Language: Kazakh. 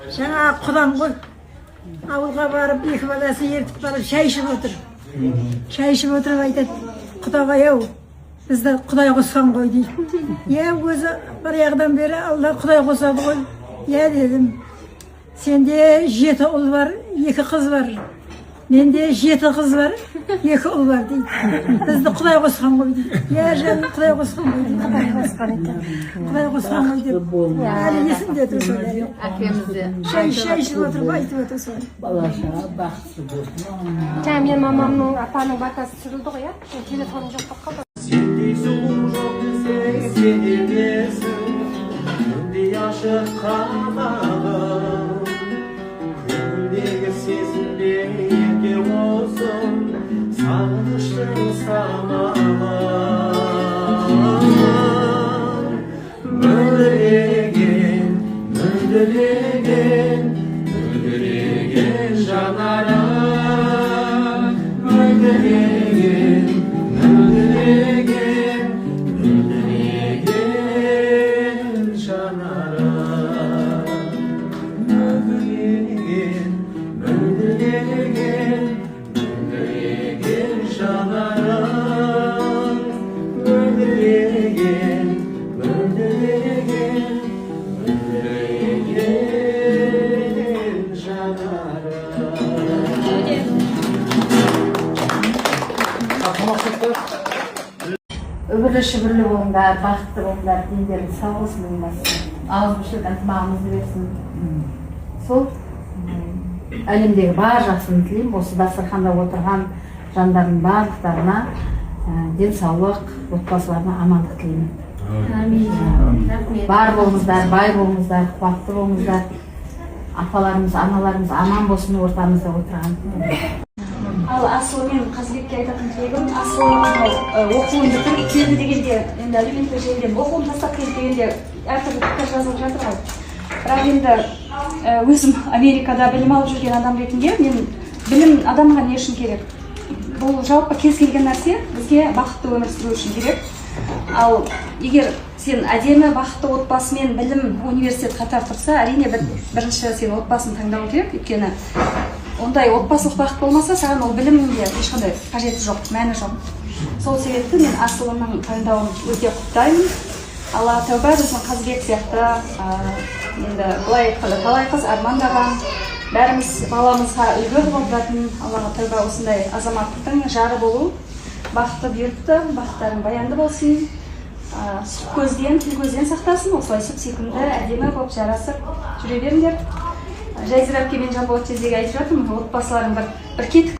Жаңа құдам ғой. Ауылға барып, екі баласын ертіп барып, шай ішіп отыр. Шай ішіп отырып айтады, Құдағай-ау, бізді Құдай қосқан ғой дейді. Иә, өзі баяғыдан бері Алла Құдай қосады ғой. Иә дедім. Сенде 7 ұл бар, 2 қыз бар. Менде 7 қыз бар, 2 ұл бар дейді. Бізді Құдай қосқан ғой дейді. Иә, жаным, Құдай қосқан ғой дейді. Құдай қосқан дейді. Құдай қосқан ғой деп. Әлі есімде тұр солай. Әкемізде. Шай ішіп отырып айтып отыр солай. Балаша бақытты болсын. Жаңа менің мамамның апаның батасы түсірілді ғой, иә? Телефоным жоқ болып қалды. Сендей сұлу жоқ десең сенемесің, күндей ашық қабағың, көңілдегі сезімде ерке болсын, сағыныштың самалы. Мөлдіреген, мөлдіреген, мөлдіреген жанарың, мөлдіреген, мөлдіреген, мөлдіреген жанарың, мөлдіреген, мөлдіреген, мөлдіреген жанарың, мөлдіреген, мөлдіреген, мөлдіреген жанарың. Үбірлі шүбірлі болыңдар, бақытты болыңдар, дендеріңіз сау болсын болыңдар. Ауызбіршілік ынтымағымызды берсін. Сол әлемдегі бар жақсыны тілеймін. Осы дастарханда отырған жандардың барлықтарына денсаулық, отбасыларына амандық тілеймін. Бар болыңыздар, бай болыңыздар, қуатты болыңыздар. Апаларымыз, аналарымыз аман болсын ортамызда отырған. Ал Асыл мен Қазбекке айтатын тілегім, Асыл оқуын бітіріп келді дегенде, енді әлеуметтік желіден оқуын тастап келді дегенде әртүрлі пікір жазылып жатыр ғой. Бірақ енді өзім Америкада білім алып жүрген адам ретінде, мен білім адамға не үшін керек? Бұл жалпы кез келген нәрсе бізге бақытты өмір сүру үшін керек. Ал егер сен әдемі бақытты отбасымен білім, университет қатар тұрса, әрине бірінші сен отбасын таңдау керек, өйткені ондай отбасылық бақыт болмаса, саған ол білімнің де ешқандай қажеті жоқ, мәні жоқ. Сол себепті мен Асылының таңдауын өте құптаймын. Алла тәуба біздің Қазбек сияқты, енді былай айтқанда талай қыз армандаған, бәріміз баламызға үлгі болып тұратын Аллаға тәуба осындай азаматтықтың жары болу, бақытты бұйыртты, бақыттарың баянды болсын, сүт көзден, тіл көзден сақтасын, осылай сүт секілді әдемі болып жарасып жүре беріңдер. Жайзира әпке мен Жанболат тездегі айтып жатырмын, отбасыларың бір кетік